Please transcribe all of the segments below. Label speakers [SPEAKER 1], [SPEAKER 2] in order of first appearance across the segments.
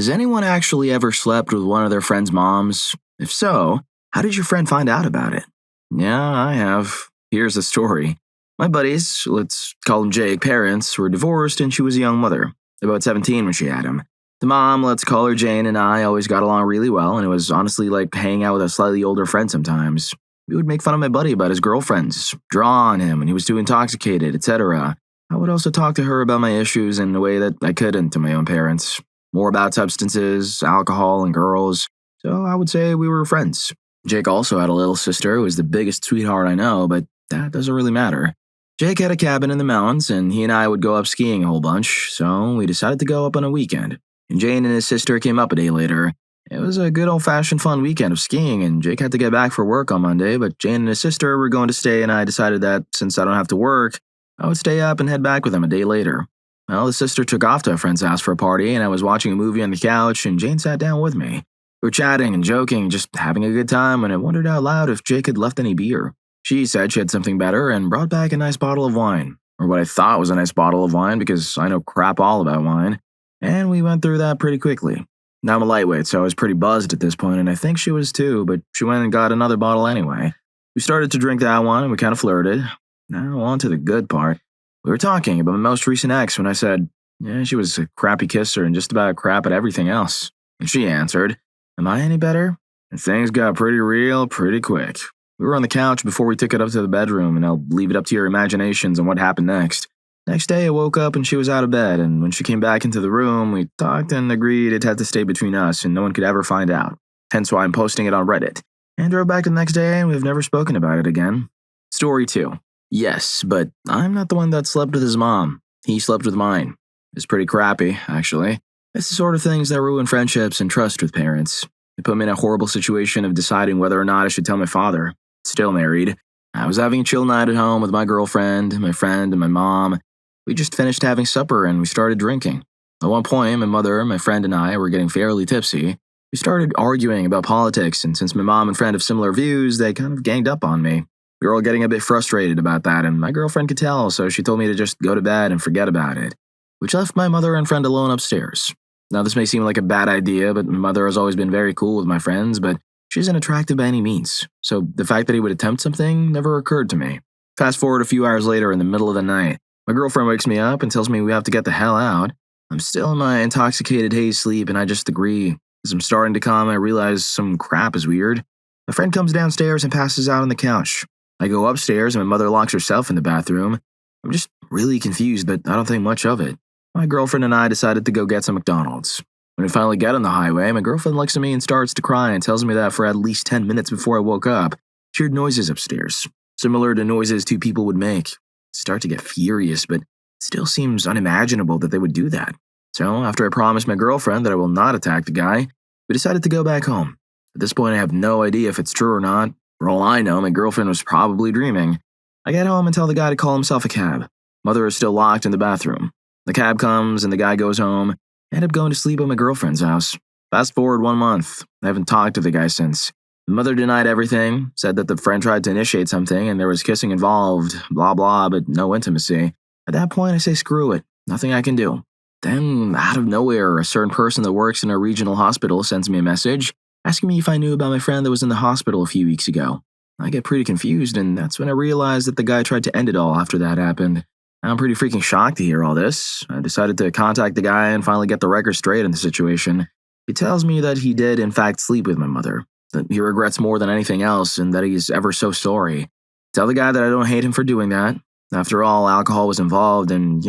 [SPEAKER 1] Has anyone actually ever slept with one of their friend's moms? If so, how did your friend find out about it? Yeah, I have. Here's the story. My buddies, let's call them Jake, parents, were divorced and she was a young mother, about 17 when she had him. The mom, let's call her Jane, and I always got along really well, and it was honestly like hanging out with a slightly older friend sometimes. We would make fun of my buddy about his girlfriends, draw on him when he was too intoxicated, etc. I would also talk to her about my issues in a way that I couldn't to my own parents. More about substances, alcohol, and girls. So I would say we were friends. Jake also had a little sister who was the biggest sweetheart I know, but that doesn't really matter. Jake had a cabin in the mountains, and he and I would go up skiing a whole bunch, so we decided to go up on a weekend. And Jane and his sister came up a day later. It was a good old-fashioned fun weekend of skiing, and Jake had to get back for work on Monday, but Jane and his sister were going to stay, and I decided that since I don't have to work, I would stay up and head back with them a day later. Well, the sister took off to a friend's house for a party, and I was watching a movie on the couch, and Jane sat down with me. We were chatting and joking, just having a good time, and I wondered out loud if Jake had left any beer. She said she had something better and brought back a nice bottle of wine, or what I thought was a nice bottle of wine because I know crap all about wine, and we went through that pretty quickly. Now I'm a lightweight, so I was pretty buzzed at this point, and I think she was too, but she went and got another bottle anyway. We started to drink that one, and we kind of flirted. Now on to the good part. We were talking about my most recent ex when I said, yeah, she was a crappy kisser and just about crap at everything else. And she answered, am I any better? And things got pretty real pretty quick. We were on the couch before we took it up to the bedroom, and I'll leave it up to your imaginations on what happened next. Next day, I woke up and she was out of bed, and when she came back into the room, we talked and agreed it had to stay between us and no one could ever find out. Hence why I'm posting it on Reddit. And drove back the next day, and we've never spoken about it again. Story 2. Yes, but I'm not the one that slept with his mom. He slept with mine. It's pretty crappy, actually. It's the sort of things that ruin friendships and trust with parents. It put me in a horrible situation of deciding whether or not I should tell my father. Still married. I was having a chill night at home with my girlfriend, my friend, and my mom. We just finished having supper and we started drinking. At one point, my mother, my friend, and I were getting fairly tipsy. We started arguing about politics, and since my mom and friend have similar views, they kind of ganged up on me. We were all getting a bit frustrated about that, and my girlfriend could tell, so she told me to just go to bed and forget about it, which left my mother and friend alone upstairs. Now, this may seem like a bad idea, but my mother has always been very cool with my friends, but she isn't attractive by any means, so the fact that he would attempt something never occurred to me. Fast forward a few hours later in the middle of the night, my girlfriend wakes me up and tells me we have to get the hell out. I'm still in my intoxicated haze sleep, and I just agree. As I'm starting to calm, I realize some crap is weird. My friend comes downstairs and passes out on the couch. I go upstairs and my mother locks herself in the bathroom. I'm just really confused, but I don't think much of it. My girlfriend and I decided to go get some McDonald's. When we finally get on the highway, my girlfriend looks at me and starts to cry and tells me that for at least 10 minutes before I woke up, she heard noises upstairs, similar to noises two people would make. I start to get furious, but it still seems unimaginable that they would do that. So, after I promised my girlfriend that I will not attack the guy, we decided to go back home. At this point, I have no idea if it's true or not. For all I know, my girlfriend was probably dreaming. I get home and tell the guy to call himself a cab. Mother is still locked in the bathroom. The cab comes and the guy goes home. I end up going to sleep at my girlfriend's house. Fast forward 1 month. I haven't talked to the guy since. The mother denied everything, said that the friend tried to initiate something and there was kissing involved, blah blah, but no intimacy. At that point, I say screw it. Nothing I can do. Then, out of nowhere, a certain person that works in a regional hospital sends me a message asking me if I knew about my friend that was in the hospital a few weeks ago. I get pretty confused, and that's when I realize that the guy tried to end it all after that happened. I'm pretty freaking shocked to hear all this. I decided to contact the guy and finally get the record straight in the situation. He tells me that he did, in fact, sleep with my mother, that he regrets more than anything else, and that he's ever so sorry. Tell the guy that I don't hate him for doing that. After all, alcohol was involved and,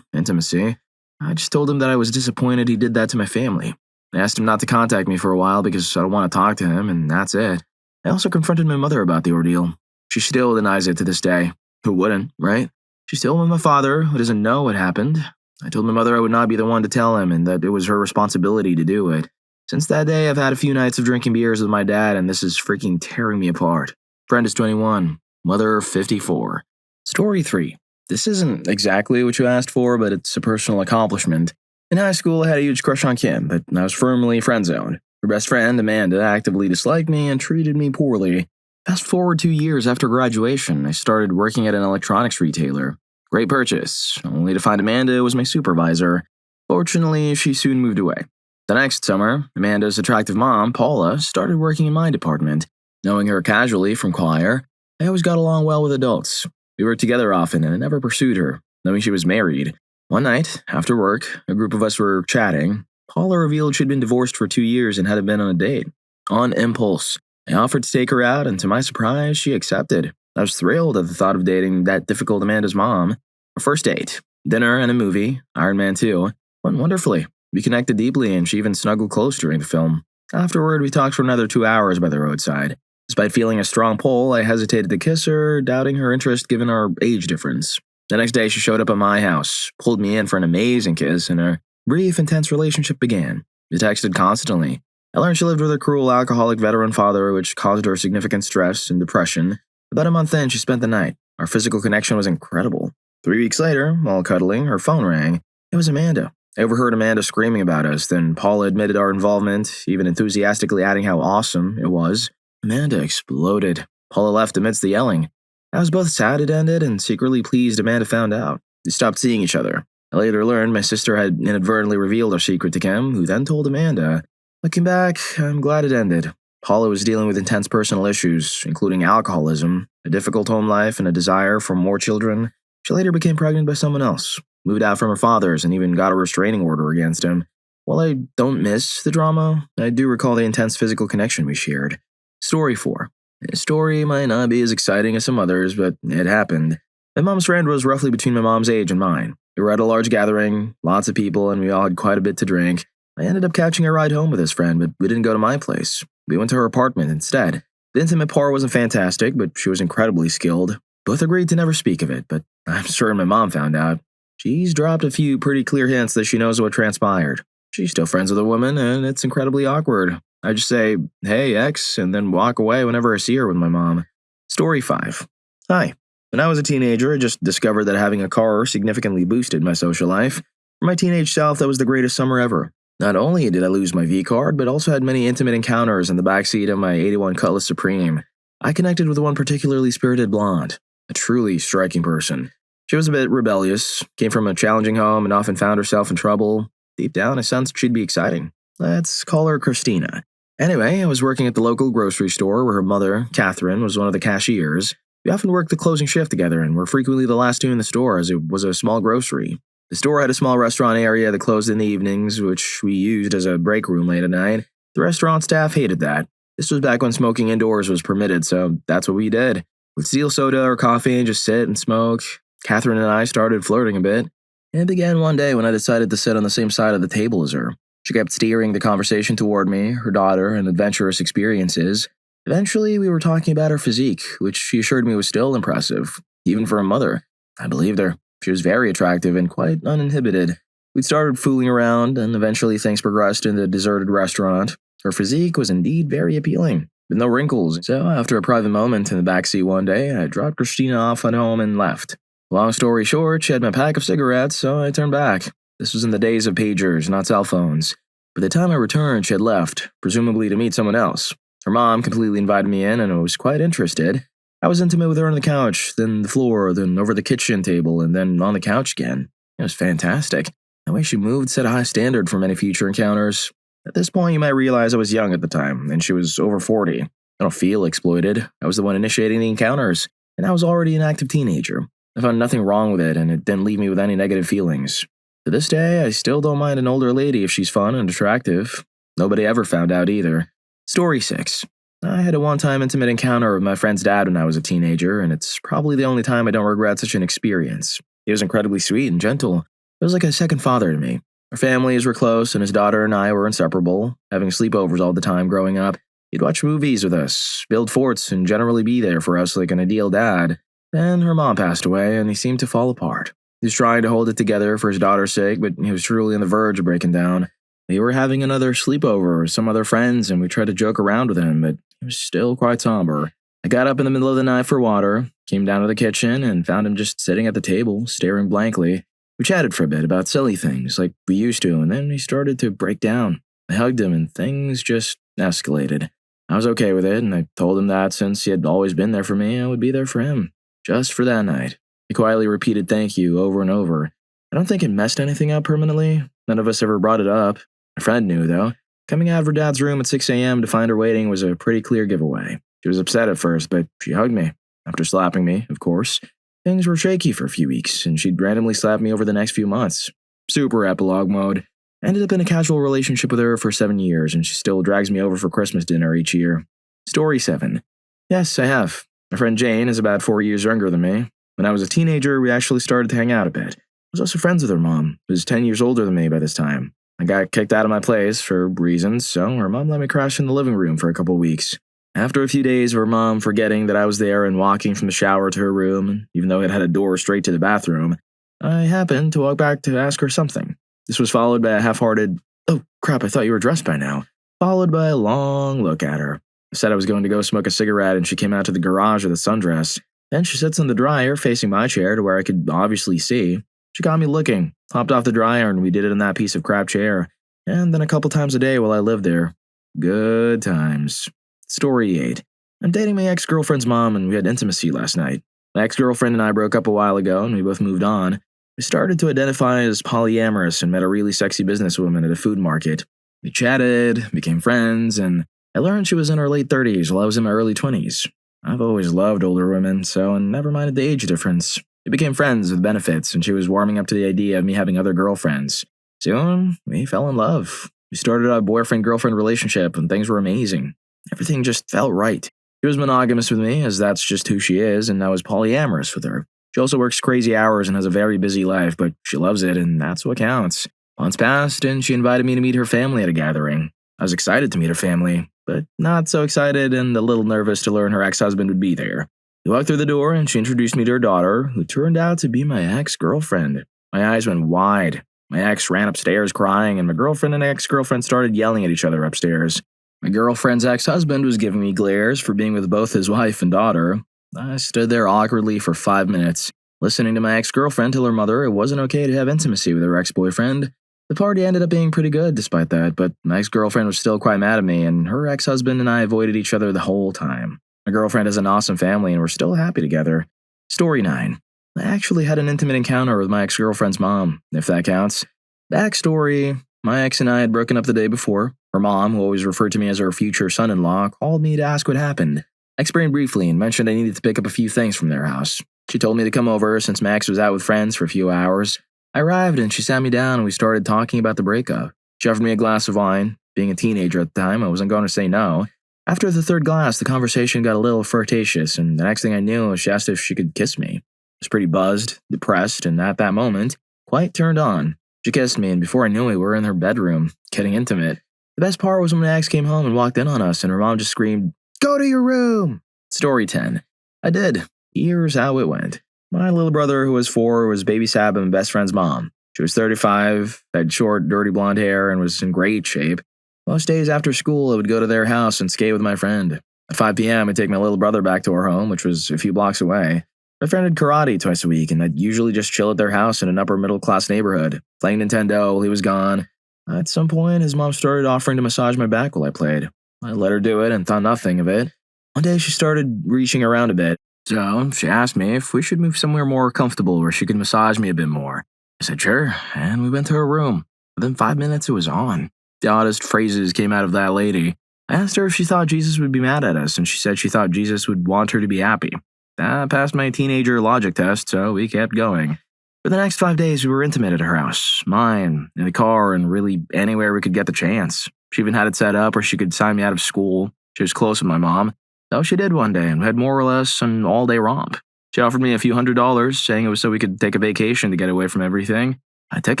[SPEAKER 1] intimacy. I just told him that I was disappointed he did that to my family. I asked him not to contact me for a while because I don't want to talk to him, and that's it. I also confronted my mother about the ordeal. She still denies it to this day. Who wouldn't, right? She's still with my father, who doesn't know what happened. I told my mother I would not be the one to tell him and that it was her responsibility to do it. Since that day, I've had a few nights of drinking beers with my dad, and this is freaking tearing me apart. Friend is 21, mother 54. Story 3. This isn't exactly what you asked for, but it's a personal accomplishment. In high school, I had a huge crush on Kim, but I was firmly friend-zoned. Her best friend, Amanda, actively disliked me and treated me poorly. Fast forward 2 years after graduation, I started working at an electronics retailer. Great purchase, only to find Amanda was my supervisor. Fortunately, she soon moved away. The next summer, Amanda's attractive mom, Paula, started working in my department. Knowing her casually from choir, I always got along well with adults. We worked together often, and I never pursued her, knowing she was married. One night, after work, a group of us were chatting. Paula revealed she'd been divorced for 2 years and hadn't been on a date. On impulse, I offered to take her out, and to my surprise, she accepted. I was thrilled at the thought of dating that difficult Amanda's mom. Our first date, dinner and a movie, Iron Man 2, went wonderfully. We connected deeply, and she even snuggled close during the film. Afterward, we talked for another 2 hours by the roadside. Despite feeling a strong pull, I hesitated to kiss her, doubting her interest given our age difference. The next day, she showed up at my house, pulled me in for an amazing kiss, and our brief, intense relationship began. We texted constantly. I learned she lived with her cruel alcoholic veteran father, which caused her significant stress and depression. About a month in, she spent the night. Our physical connection was incredible. 3 weeks later, while cuddling, her phone rang. It was Amanda. I overheard Amanda screaming about us, then Paula admitted our involvement, even enthusiastically adding how awesome it was. Amanda exploded. Paula left amidst the yelling. I was both sad it ended and secretly pleased Amanda found out. We stopped seeing each other. I later learned my sister had inadvertently revealed our secret to Kim, who then told Amanda. Looking back, I'm glad it ended. Paula was dealing with intense personal issues, including alcoholism, a difficult home life, and a desire for more children. She later became pregnant by someone else, moved out from her father's, and even got a restraining order against him. While I don't miss the drama, I do recall the intense physical connection we shared. Story 4. This story might not be as exciting as some others, but it happened. My mom's friend was roughly between my mom's age and mine. We were at a large gathering, lots of people, and we all had quite a bit to drink. I ended up catching a ride home with this friend, but we didn't go to my place. We went to her apartment instead. The intimate part wasn't fantastic, but she was incredibly skilled. Both agreed to never speak of it, but I'm sure my mom found out. She's dropped a few pretty clear hints that she knows what transpired. She's still friends with the woman, and it's incredibly awkward. I just say, hey, ex, and then walk away whenever I see her with my mom. Story 5. Hi. When I was a teenager, I just discovered that having a car significantly boosted my social life. For my teenage self, that was the greatest summer ever. Not only did I lose my V-card, but also had many intimate encounters in the backseat of my 81 Cutlass Supreme. I connected with one particularly spirited blonde, a truly striking person. She was a bit rebellious, came from a challenging home, and often found herself in trouble. Deep down, I sensed she'd be exciting. Let's call her Christina. Anyway, I was working at the local grocery store where her mother, Catherine, was one of the cashiers. We often worked the closing shift together and were frequently the last two in the store as it was a small grocery. The store had a small restaurant area that closed in the evenings, which we used as a break room late at night. The restaurant staff hated that. This was back when smoking indoors was permitted, so that's what we did. We'd steal soda or coffee and just sit and smoke. Catherine and I started flirting a bit. It began one day when I decided to sit on the same side of the table as her. She kept steering the conversation toward me, her daughter, and adventurous experiences. Eventually, we were talking about her physique, which she assured me was still impressive, even for a mother. I believed her. She was very attractive and quite uninhibited. We'd started fooling around, and eventually things progressed in the deserted restaurant. Her physique was indeed very appealing, with no wrinkles, so after a private moment in the backseat one day, I dropped Christina off at home and left. Long story short, she had my pack of cigarettes, so I turned back. This was in the days of pagers, not cell phones. By the time I returned, she had left, presumably to meet someone else. Her mom completely invited me in, and I was quite interested. I was intimate with her on the couch, then the floor, then over the kitchen table, and then on the couch again. It was fantastic. The way she moved set a high standard for many future encounters. At this point, you might realize I was young at the time, and she was over 40. I don't feel exploited. I was the one initiating the encounters, and I was already an active teenager. I found nothing wrong with it, and it didn't leave me with any negative feelings. To this day, I still don't mind an older lady if she's fun and attractive. Nobody ever found out either. Story 6. I had a one-time intimate encounter with my friend's dad when I was a teenager, and it's probably the only time I don't regret such an experience. He was incredibly sweet and gentle. It was like a second father to me. Our families were close, and his daughter and I were inseparable, having sleepovers all the time growing up. He'd watch movies with us, build forts, and generally be there for us like an ideal dad. Then her mom passed away, and he seemed to fall apart. He was trying to hold it together for his daughter's sake, but he was truly on the verge of breaking down. We were having another sleepover with some other friends, and we tried to joke around with him, but he was still quite somber. I got up in the middle of the night for water, came down to the kitchen, and found him just sitting at the table, staring blankly. We chatted for a bit about silly things, like we used to, and then he started to break down. I hugged him, and things just escalated. I was okay with it, and I told him that since he had always been there for me, I would be there for him. Just for that night. He quietly repeated thank you over and over. I don't think it messed anything up permanently. None of us ever brought it up. My friend knew, though. Coming out of her dad's room at 6 a.m. to find her waiting was a pretty clear giveaway. She was upset at first, but she hugged me. After slapping me, of course. Things were shaky for a few weeks, and she'd randomly slap me over the next few months. Super epilogue mode. I ended up in a casual relationship with her for 7 years, and she still drags me over for Christmas dinner each year. Story 7. Yes, I have. My friend Jane is about 4 years younger than me. When I was a teenager, we actually started to hang out a bit. I was also friends with her mom, who was 10 years older than me by this time. I got kicked out of my place for reasons, so her mom let me crash in the living room for a couple weeks. After a few days of her mom forgetting that I was there and walking from the shower to her room, even though it had a door straight to the bathroom, I happened to walk back to ask her something. This was followed by a half-hearted, "Oh, crap, I thought you were dressed by now," followed by a long look at her. I said I was going to go smoke a cigarette, and she came out to the garage with a sundress. Then she sits in the dryer facing my chair to where I could obviously see. She got me looking, hopped off the dryer, and we did it in that piece of crap chair. And then a couple times a day while I lived there. Good times. Story 8. I'm dating my ex-girlfriend's mom, and we had intimacy last night. My ex-girlfriend and I broke up a while ago, and we both moved on. We started to identify as polyamorous and met a really sexy businesswoman at a food market. We chatted, became friends, and I learned she was in her late 30s while I was in my early 20s. I've always loved older women, so I never minded the age difference. We became friends with benefits, and she was warming up to the idea of me having other girlfriends. Soon, we fell in love. We started our boyfriend-girlfriend relationship, and things were amazing. Everything just felt right. She was monogamous with me, as that's just who she is, and I was polyamorous with her. She also works crazy hours and has a very busy life, but she loves it, and that's what counts. Months passed, and she invited me to meet her family at a gathering. I was excited to meet her family, but not so excited and a little nervous to learn her ex-husband would be there. We walked through the door, and she introduced me to her daughter, who turned out to be my ex-girlfriend. My eyes went wide. My ex ran upstairs crying, and my girlfriend and ex-girlfriend started yelling at each other upstairs. My girlfriend's ex-husband was giving me glares for being with both his wife and daughter. I stood there awkwardly for 5 minutes, listening to my ex-girlfriend tell her mother it wasn't okay to have intimacy with her ex-boyfriend. The party ended up being pretty good despite that, but my ex-girlfriend was still quite mad at me, and her ex-husband and I avoided each other the whole time. My girlfriend has an awesome family, and we're still happy together. Story 9. I actually had an intimate encounter with my ex-girlfriend's mom, if that counts. Backstory: my ex and I had broken up the day before. Her mom, who always referred to me as her future son-in-law, called me to ask what happened. I explained briefly and mentioned I needed to pick up a few things from their house. She told me to come over since my ex was out with friends for a few hours. I arrived and she sat me down and we started talking about the breakup. She offered me a glass of wine. Being a teenager at the time, I wasn't going to say no. After the third glass, the conversation got a little flirtatious, and the next thing I knew, she asked if she could kiss me. I was pretty buzzed, depressed, and at that moment, quite turned on. She kissed me, and before I knew it, we were in her bedroom, getting intimate. The best part was when my ex came home and walked in on us, and her mom just screamed, "Go to your room!" Story 10. I did. Here's how it went. My little brother, who was 4, was babysat by my best friend's mom. She was 35, had short, dirty blonde hair, and was in great shape. Most days after school, I would go to their house and skate with my friend. At 5 p.m., I'd take my little brother back to our home, which was a few blocks away. My friend had karate twice a week, and I'd usually just chill at their house in an upper-middle-class neighborhood, playing Nintendo while he was gone. At some point, his mom started offering to massage my back while I played. I let her do it and thought nothing of it. One day, she started reaching around a bit, so she asked me if we should move somewhere more comfortable where she could massage me a bit more. I said sure, and we went to her room. Within 5 minutes, it was on. The oddest phrases came out of that lady. I asked her if she thought Jesus would be mad at us, and she said she thought Jesus would want her to be happy. That passed my teenager logic test, so we kept going. For the next 5 days, we were intimate at her house, mine, in the car, and really anywhere we could get the chance. She even had it set up where she could sign me out of school. She was close with my mom, so she did one day, and we had more or less an all-day romp. She offered me a few $100s, saying it was so we could take a vacation to get away from everything. I took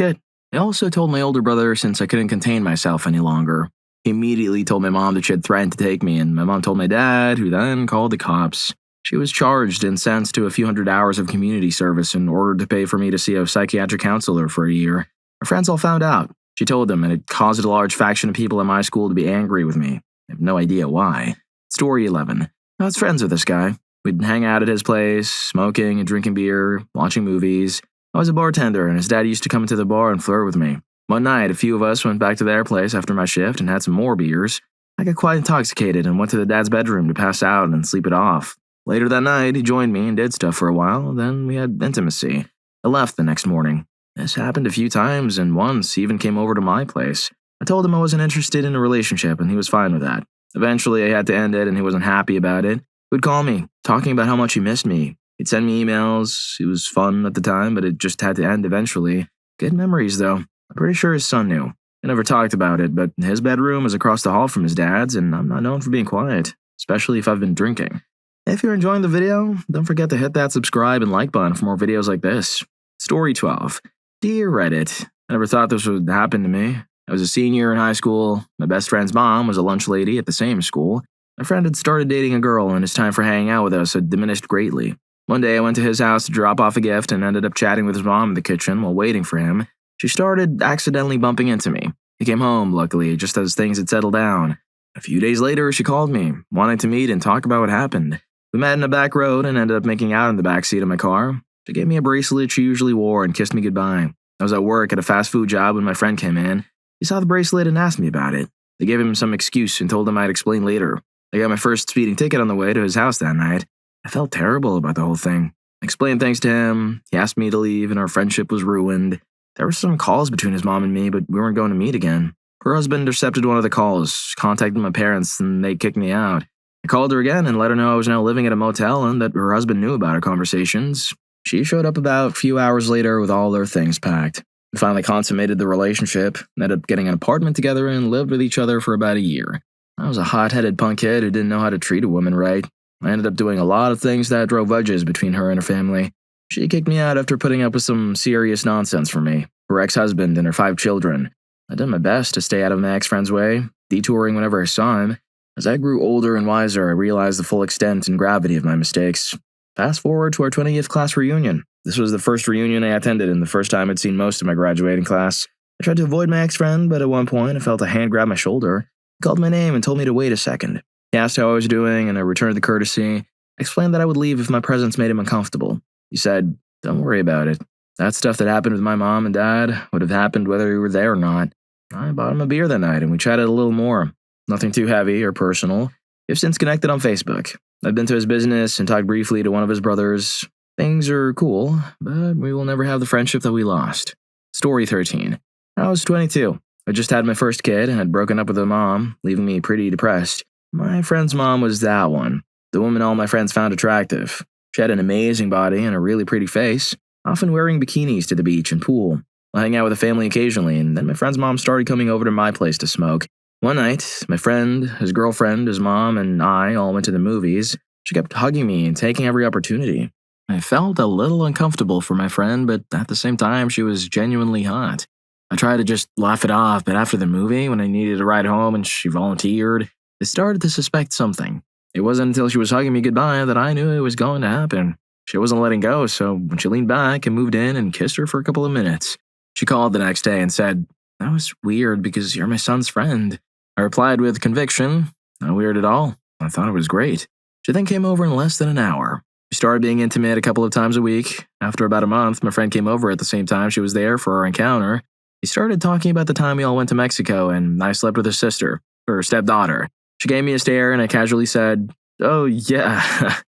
[SPEAKER 1] it. I also told my older brother since I couldn't contain myself any longer. He immediately told my mom that she had threatened to take me, and my mom told my dad, who then called the cops. She was charged and sentenced to a few hundred hours of community service in order to pay for me to see a psychiatric counselor for a year. Her friends all found out. She told them, and it caused a large faction of people in my school to be angry with me. I have no idea why. Story 11. I was friends with this guy. We'd hang out at his place, smoking and drinking beer, watching movies. I was a bartender, and his dad used to come into the bar and flirt with me. One night, a few of us went back to their place after my shift and had some more beers. I got quite intoxicated and went to the dad's bedroom to pass out and sleep it off. Later that night, he joined me and did stuff for a while, then we had intimacy. I left the next morning. This happened a few times, and once he even came over to my place. I told him I wasn't interested in a relationship, and he was fine with that. Eventually, I had to end it, and he wasn't happy about it. He would call me, talking about how much he missed me. He'd send me emails. It was fun at the time, but it just had to end eventually. Good memories, though. I'm pretty sure his son knew. I never talked about it, but his bedroom is across the hall from his dad's, and I'm not known for being quiet, especially if I've been drinking. If you're enjoying the video, don't forget to hit that subscribe and like button for more videos like this. Story 12. Dear Reddit, I never thought this would happen to me. I was a senior in high school. My best friend's mom was a lunch lady at the same school. My friend had started dating a girl, and his time for hanging out with us had diminished greatly. One day, I went to his house to drop off a gift and ended up chatting with his mom in the kitchen while waiting for him. She started accidentally bumping into me. He came home, luckily, just as things had settled down. A few days later, she called me, wanting to meet and talk about what happened. We met in a back road and ended up making out in the back seat of my car. She gave me a bracelet she usually wore and kissed me goodbye. I was at work at a fast food job when my friend came in. He saw the bracelet and asked me about it. I gave him some excuse and told him I'd explain later. I got my first speeding ticket on the way to his house that night. I felt terrible about the whole thing. I explained things to him. He asked me to leave and our friendship was ruined. There were some calls between his mom and me, but we weren't going to meet again. Her husband intercepted one of the calls, contacted my parents, and they kicked me out. I called her again and let her know I was now living at a motel and that her husband knew about our conversations. She showed up about a few hours later with all their things packed. We finally consummated the relationship, ended up getting an apartment together, and lived with each other for about a year. I was a hot-headed punk kid who didn't know how to treat a woman right. I ended up doing a lot of things that drove wedges between her and her family. She kicked me out after putting up with some serious nonsense from me, her ex-husband, and her 5 children. I did my best to stay out of my ex-friend's way, detouring whenever I saw him. As I grew older and wiser, I realized the full extent and gravity of my mistakes. Fast forward to our 20th class reunion. This was the first reunion I attended and the first time I'd seen most of my graduating class. I tried to avoid my ex-friend, but at one point I felt a hand grab my shoulder. He called my name and told me to wait a second. He asked how I was doing, and I returned the courtesy. I explained that I would leave if my presence made him uncomfortable. He said, "Don't worry about it. That stuff that happened with my mom and dad would have happened whether you were there or not." I bought him a beer that night, and we chatted a little more. Nothing too heavy or personal. We've since connected on Facebook. I've been to his business and talked briefly to one of his brothers. Things are cool, but we will never have the friendship that we lost. Story 13. I was 22. I just had my first kid and had broken up with her mom, leaving me pretty depressed. My friend's mom was that one, the woman all my friends found attractive. She had an amazing body and a really pretty face, often wearing bikinis to the beach and pool. I hang out with the family occasionally, and then my friend's mom started coming over to my place to smoke. One night, my friend, his girlfriend, his mom, and I all went to the movies. She kept hugging me and taking every opportunity. I felt a little uncomfortable for my friend, but at the same time, she was genuinely hot. I tried to just laugh it off, but after the movie, when I needed a ride home and she volunteered, I started to suspect something. It wasn't until she was hugging me goodbye that I knew it was going to happen. She wasn't letting go, so when she leaned back, I moved in and kissed her for a couple of minutes. She called the next day and said, "That was weird because you're my son's friend." I replied with conviction, "Not weird at all. I thought it was great." She then came over in less than an hour. We started being intimate a couple of times a week. After about a month, my friend came over at the same time she was there for our encounter. He started talking about the time we all went to Mexico and I slept with his sister, her stepdaughter. She gave me a stare and I casually said, "Oh, yeah."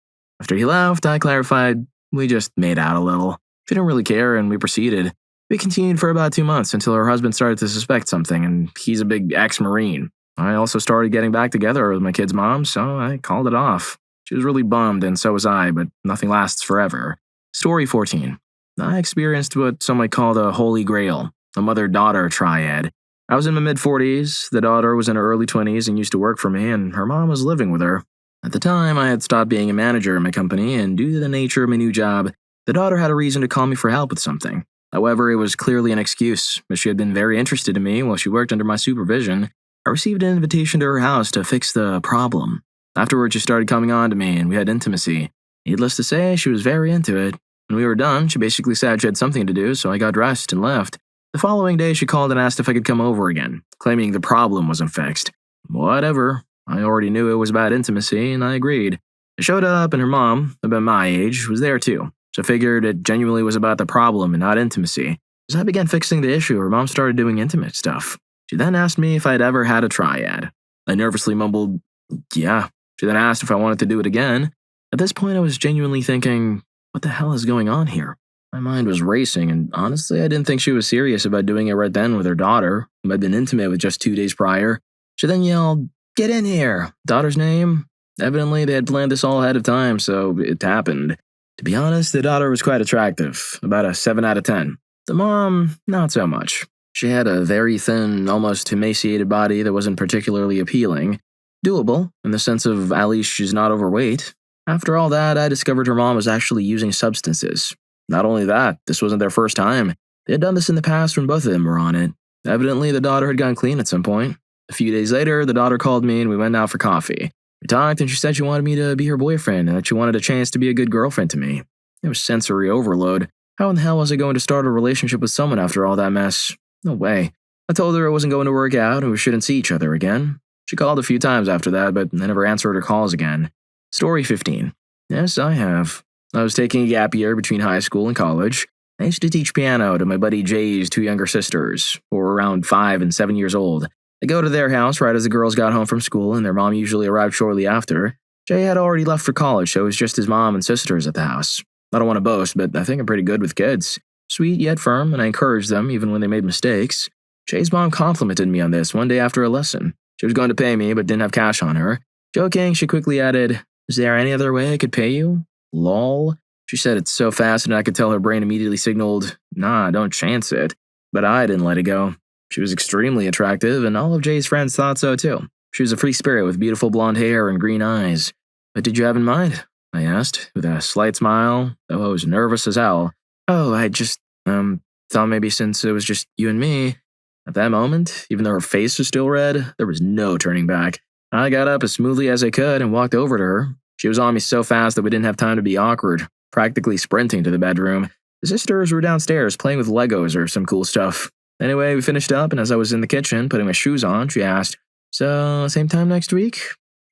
[SPEAKER 1] After he left, I clarified, "We just made out a little." She didn't really care and we proceeded. We continued for about 2 months until her husband started to suspect something, and he's a big ex-Marine. I also started getting back together with my kid's mom, so I called it off. She was really bummed, and so was I, but nothing lasts forever. Story 14. I experienced what some might call the Holy Grail, a mother-daughter triad. I was in my mid-40s, the daughter was in her early 20s and used to work for me, and her mom was living with her. At the time, I had stopped being a manager in my company, and due to the nature of my new job, the daughter had a reason to call me for help with something. However, it was clearly an excuse, as she had been very interested in me while she worked under my supervision. I received an invitation to her house to fix the problem. Afterwards, she started coming on to me, and we had intimacy. Needless to say, she was very into it. When we were done, she basically said she had something to do, so I got dressed and left. The following day, she called and asked if I could come over again, claiming the problem wasn't fixed. Whatever. I already knew it was about intimacy, and I agreed. I showed up, and her mom, about my age, was there too. So I figured it genuinely was about the problem and not intimacy. As I began fixing the issue, her mom started doing intimate stuff. She then asked me if I'd ever had a triad. I nervously mumbled, "Yeah." She then asked if I wanted to do it again. At this point, I was genuinely thinking, what the hell is going on here? My mind was racing, and honestly, I didn't think she was serious about doing it right then with her daughter, whom I'd been intimate with just 2 days prior. She then yelled, "Get in here!" Daughter's name? Evidently, they had planned this all ahead of time, so it happened. To be honest, the daughter was quite attractive, about a 7 out of 10. The mom, not so much. She had a very thin, almost emaciated body that wasn't particularly appealing. Doable, in the sense of at least she's not overweight. After all that, I discovered her mom was actually using substances. Not only that, this wasn't their first time. They had done this in the past when both of them were on it. Evidently, the daughter had gone clean at some point. A few days later, the daughter called me and we went out for coffee. We talked and she said she wanted me to be her boyfriend and that she wanted a chance to be a good girlfriend to me. It was sensory overload. How in the hell was I going to start a relationship with someone after all that mess? No way. I told her it wasn't going to work out and we shouldn't see each other again. She called a few times after that, but I never answered her calls again. Story 15. Yes, I have. I was taking a gap year between high school and college. I used to teach piano to my buddy Jay's 2 younger sisters, who were around 5 and 7 years old. I go to their house right as the girls got home from school and their mom usually arrived shortly after. Jay had already left for college, so it was just his mom and sisters at the house. I don't want to boast, but I think I'm pretty good with kids. Sweet yet firm, and I encouraged them even when they made mistakes. Jay's mom complimented me on this one day after a lesson. She was going to pay me, but didn't have cash on her. Joking, she quickly added, "Is there any other way I could pay you?" Lol. She said it so fast and I could tell her brain immediately signaled, "Nah, don't chance it." But I didn't let it go. She was extremely attractive, and all of Jay's friends thought so too. She was a free spirit with beautiful blonde hair and green eyes. "What did you have in mind?" I asked, with a slight smile, though I was nervous as hell. "Oh, I just, thought maybe since it was just you and me." At that moment, even though her face was still red, there was no turning back. I got up as smoothly as I could and walked over to her. She was on me so fast that we didn't have time to be awkward, practically sprinting to the bedroom. The sisters were downstairs playing with Legos or some cool stuff. Anyway, we finished up, and as I was in the kitchen putting my shoes on, she asked, "So, same time next week?"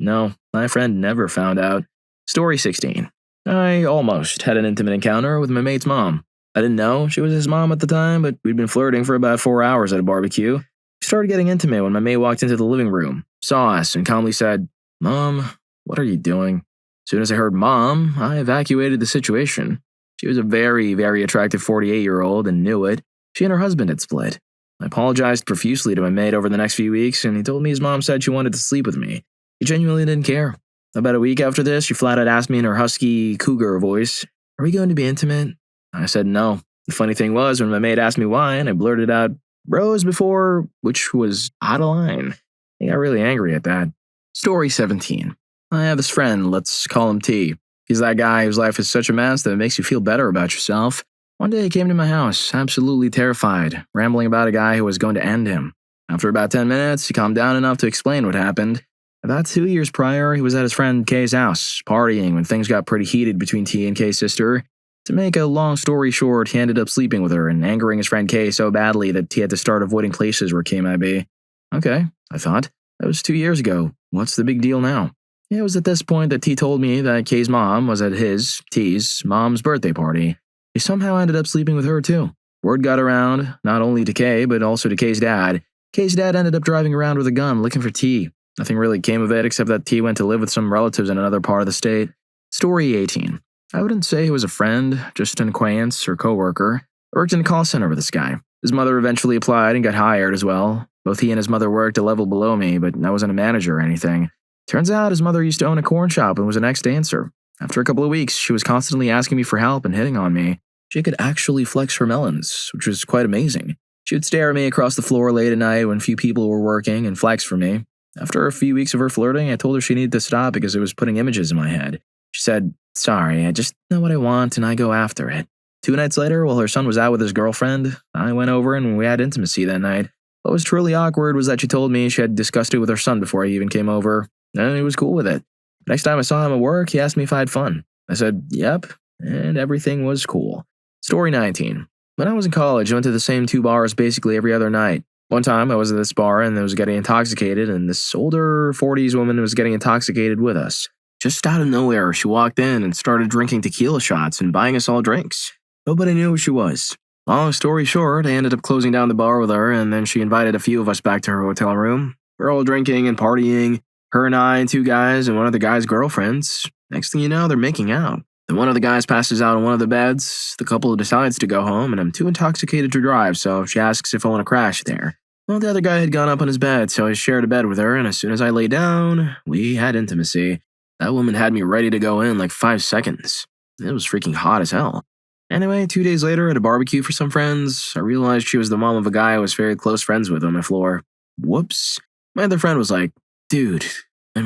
[SPEAKER 1] No, my friend never found out. Story 16. I almost had an intimate encounter with my mate's mom. I didn't know she was his mom at the time, but we'd been flirting for about 4 hours at a barbecue. We started getting intimate when my mate walked into the living room, saw us, and calmly said, "Mom, what are you doing?" As soon as I heard "Mom," I evacuated the situation. She was a very, very attractive 48-year-old and knew it. She and her husband had split. I apologized profusely to my mate over the next few weeks, and he told me his mom said she wanted to sleep with me. He genuinely didn't care. About a week after this, she flat out asked me in her husky cougar voice, "Are we going to be intimate?" I said no. The funny thing was, when my mate asked me why, and I blurted out, "Rose before," which was out of line. He got really angry at that. Story 17. I have this friend, let's call him T. He's that guy whose life is such a mess that it makes you feel better about yourself. One day he came to my house, absolutely terrified, rambling about a guy who was going to end him. After about 10 minutes, he calmed down enough to explain what happened. About 2 years prior, he was at his friend Kay's house, partying when things got pretty heated between T and Kay's sister. To make a long story short, he ended up sleeping with her and angering his friend Kay so badly that he had to start avoiding places where Kay might be. Okay, I thought. That was 2 years ago. What's the big deal now? It was at this point that T told me that Kay's mom was at his, T's, mom's birthday party. He somehow ended up sleeping with her too. Word got around, not only to Kay, but also to Kay's dad. Kay's dad ended up driving around with a gun looking for T. Nothing really came of it except that T went to live with some relatives in another part of the state. Story 18. I wouldn't say he was a friend, just an acquaintance or coworker. I worked in a call center with this guy. His mother eventually applied and got hired as well. Both he and his mother worked a level below me, but I wasn't a manager or anything. Turns out his mother used to own a corn shop and was an ex-dancer. After a couple of weeks, she was constantly asking me for help and hitting on me. She could actually flex her melons, which was quite amazing. She would stare at me across the floor late at night when few people were working and flex for me. After a few weeks of her flirting, I told her she needed to stop because it was putting images in my head. She said, "Sorry, I just know what I want and I go after it." 2 nights later, while her son was out with his girlfriend, I went over and we had intimacy that night. What was truly awkward was that she told me she had discussed it with her son before I even came over, and he was cool with it. Next time I saw him at work, he asked me if I had fun. I said, "Yep," and everything was cool. Story 19. When I was in college, I went to the same 2 bars basically every other night. One time, I was at this bar and I was getting intoxicated, and this older 40s woman was getting intoxicated with us. Just out of nowhere, she walked in and started drinking tequila shots and buying us all drinks. Nobody knew who she was. Long story short, I ended up closing down the bar with her, and then she invited a few of us back to her hotel room. We're all drinking and partying, her and I and 2 guys and one of the guy's girlfriends. Next thing you know, they're making out. One of the guys passes out on one of the beds. The couple decides to go home, and I'm too intoxicated to drive, so she asks if I want to crash there. Well, the other guy had gone up on his bed, so I shared a bed with her, and as soon as I lay down, we had intimacy. That woman had me ready to go in like 5 seconds. It was freaking hot as hell. Anyway, 2 days later at a barbecue for some friends, I realized she was the mom of a guy I was very close friends with on my floor. Whoops. My other friend was like, dude. I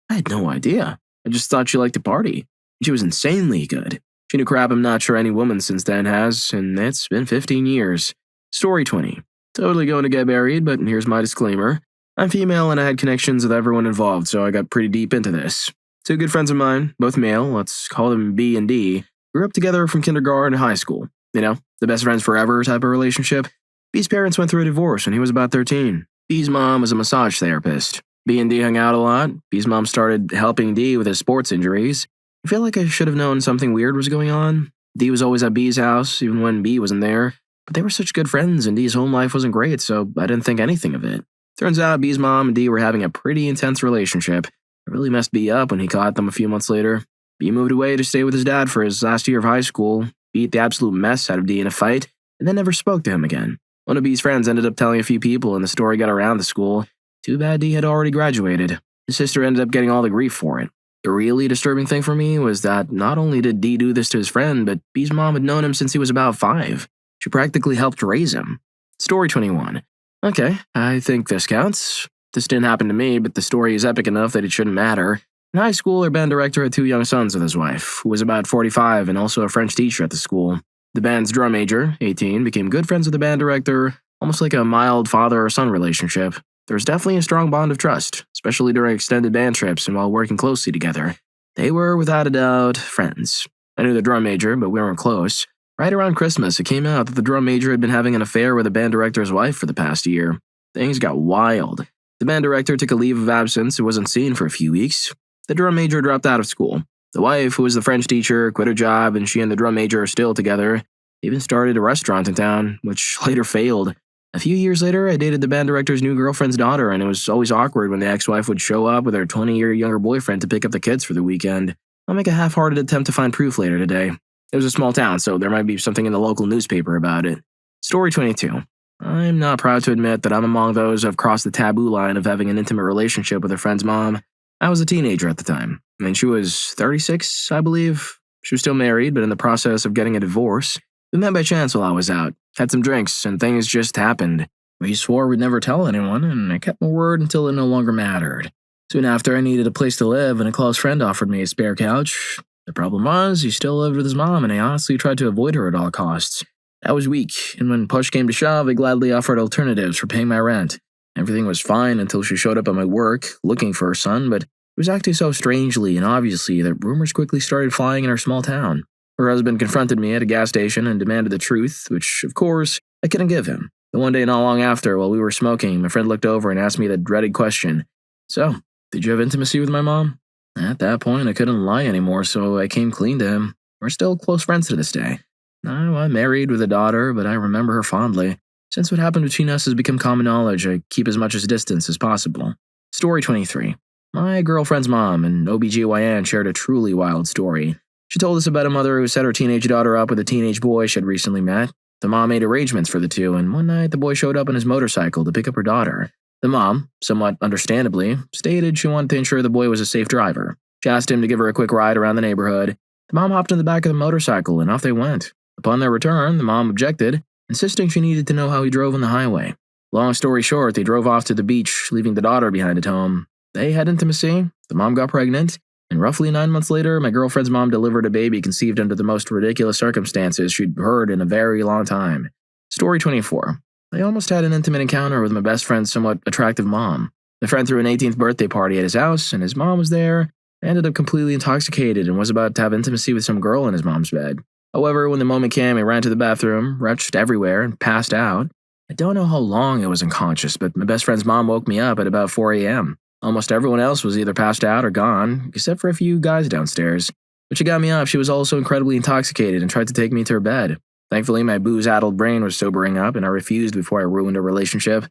[SPEAKER 1] had no idea. I just thought she liked to party. She was insanely good. She knew crap I'm not sure any woman since then has, and it's been 15 years. Story 20. Totally going to get married, but here's my disclaimer. I'm female and I had connections with everyone involved, so I got pretty deep into this. 2 good friends of mine, both male, let's call them B and D, grew up together from kindergarten to high school. You know, the best friends forever type of relationship. B's parents went through a divorce when he was about 13. B's mom was a massage therapist. B and D hung out a lot. B's mom started helping D with his sports injuries. I feel like I should have known something weird was going on. D was always at B's house, even when B wasn't there. But they were such good friends, and D's home life wasn't great, so I didn't think anything of it. Turns out B's mom and D were having a pretty intense relationship. It really messed B up when he caught them a few months later. B moved away to stay with his dad for his last year of high school, beat the absolute mess out of D in a fight, and then never spoke to him again. One of B's friends ended up telling a few people, and the story got around the school. Too bad D had already graduated. His sister ended up getting all the grief for it. The really disturbing thing for me was that not only did D do this to his friend, but B's mom had known him since he was about 5. She practically helped raise him. Story 21. Okay, I think this counts. This didn't happen to me, but the story is epic enough that it shouldn't matter. In high school, our band director had 2 young sons with his wife, who was about 45 and also a French teacher at the school. The band's drum major, 18, became good friends with the band director, almost like a mild father or son relationship. There was definitely a strong bond of trust, especially during extended band trips and while working closely together. They were, without a doubt, friends. I knew the drum major, but we weren't close. Right around Christmas, it came out that the drum major had been having an affair with the band director's wife for the past year. Things got wild. The band director took a leave of absence and wasn't seen for a few weeks. The drum major dropped out of school. The wife, who was the French teacher, quit her job, and she and the drum major are still together. They even started a restaurant in town, which later failed. A few years later, I dated the band director's new girlfriend's daughter, and it was always awkward when the ex-wife would show up with her 20-year younger boyfriend to pick up the kids for the weekend. I'll make a half-hearted attempt to find proof later today. It was a small town, so there might be something in the local newspaper about it. Story 22. I'm not proud to admit that I'm among those who have crossed the taboo line of having an intimate relationship with a friend's mom. I was a teenager at the time. She was 36, I believe. She was still married, but in the process of getting a divorce. We met by chance while I was out, had some drinks, and things just happened. We swore we'd never tell anyone, and I kept my word until it no longer mattered. Soon after, I needed a place to live, and a close friend offered me a spare couch. The problem was, he still lived with his mom, and I honestly tried to avoid her at all costs. I was weak, and when push came to shove, I gladly offered alternatives for paying my rent. Everything was fine until she showed up at my work, looking for her son, but he was acting so strangely and obviously that rumors quickly started flying in our small town. Her husband confronted me at a gas station and demanded the truth, which, of course, I couldn't give him. But one day not long after, while we were smoking, my friend looked over and asked me the dreaded question, "So, did you have intimacy with my mom?" At that point, I couldn't lie anymore, so I came clean to him. We're still close friends to this day. Now, I'm married with a daughter, but I remember her fondly. Since what happened between us has become common knowledge, I keep as much distance as possible. Story 23. My girlfriend's mom and OBGYN shared a truly wild story. She told us about a mother who set her teenage daughter up with a teenage boy she had recently met. The mom made arrangements for the two, and one night the boy showed up on his motorcycle to pick up her daughter. The mom, somewhat understandably, stated she wanted to ensure the boy was a safe driver. She asked him to give her a quick ride around the neighborhood. The mom hopped in the back of the motorcycle, and off they went. Upon their return, the mom objected, insisting she needed to know how he drove on the highway. Long story short, they drove off to the beach, leaving the daughter behind at home. They had intimacy, the mom got pregnant, and roughly 9 months later, my girlfriend's mom delivered a baby conceived under the most ridiculous circumstances she'd heard in a very long time. Story 24. I almost had an intimate encounter with my best friend's somewhat attractive mom. My friend threw an 18th birthday party at his house, and his mom was there. I ended up completely intoxicated and was about to have intimacy with some girl in his mom's bed. However, when the moment came, I ran to the bathroom, retched everywhere, and passed out. I don't know how long I was unconscious, but my best friend's mom woke me up at about 4 a.m. Almost everyone else was either passed out or gone, except for a few guys downstairs. When she got me up, she was also incredibly intoxicated and tried to take me to her bed. Thankfully, my booze-addled brain was sobering up, and I refused before I ruined a relationship.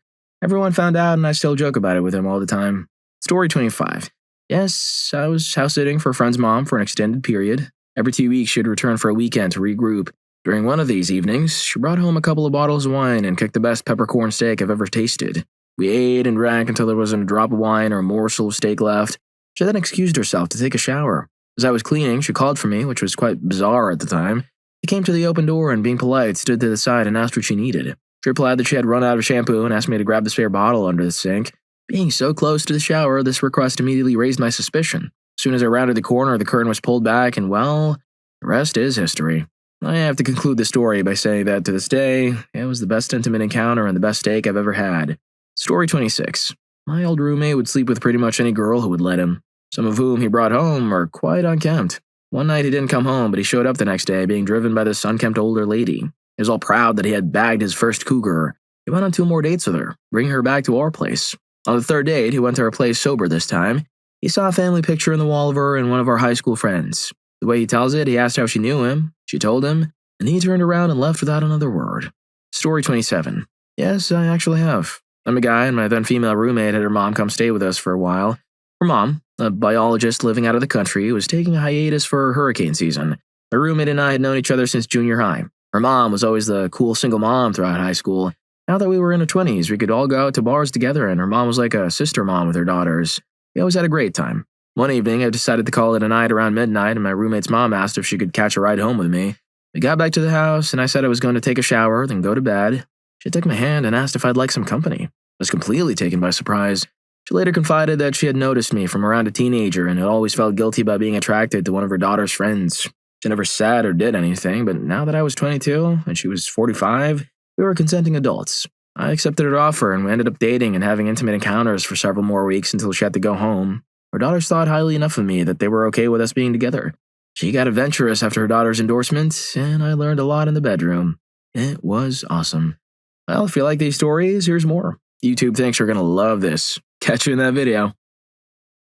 [SPEAKER 1] Everyone found out, and I still joke about it with him all the time. Story 25. Yes, I was house sitting for a friend's mom for an extended period. Every 2 weeks, she'd return for a weekend to regroup. During one of these evenings, she brought home a couple of bottles of wine and cooked the best peppercorn steak I've ever tasted. We ate and drank until there wasn't a drop of wine or a morsel of steak left. She then excused herself to take a shower. As I was cleaning, she called for me, which was quite bizarre at the time. I came to the open door and, being polite, stood to the side and asked what she needed. She replied that she had run out of shampoo and asked me to grab the spare bottle under the sink. Being so close to the shower, this request immediately raised my suspicion. As soon as I rounded the corner, the curtain was pulled back, and well, the rest is history. I have to conclude the story by saying that to this day, it was the best intimate encounter and the best steak I've ever had. Story 26. My old roommate would sleep with pretty much any girl who would let him, some of whom he brought home are quite unkempt. One night he didn't come home, but he showed up the next day, being driven by this unkempt older lady. He was all proud that he had bagged his first cougar. He went on 2 more dates with her, bringing her back to our place. On the 3rd date, he went to our place sober this time. He saw a family picture in the wall of her and one of our high school friends. The way he tells it, he asked how she knew him. She told him, and he turned around and left without another word. Story 27. Yes, I actually have. I'm a guy, and my then female roommate had her mom come stay with us for a while. Her mom, a biologist living out of the country, was taking a hiatus for hurricane season. My roommate and I had known each other since junior high. Her mom was always the cool single mom throughout high school. Now that we were in our 20s, we could all go out to bars together, and her mom was like a sister mom with her daughters. We always had a great time. One evening, I decided to call it a night around midnight, and my roommate's mom asked if she could catch a ride home with me. We got back to the house, and I said I was going to take a shower, then go to bed. She took my hand and asked if I'd like some company. I was completely taken by surprise. She later confided that she had noticed me from around a teenager and had always felt guilty about being attracted to one of her daughter's friends. She never said or did anything, but now that I was 22 and she was 45, we were consenting adults. I accepted her offer, and we ended up dating and having intimate encounters for several more weeks until she had to go home. Her daughters thought highly enough of me that they were okay with us being together. She got adventurous after her daughter's endorsement, and I learned a lot in the bedroom. It was awesome. Well, if you like these stories, here's more. YouTube thinks you're going to love this. Catch you in that video.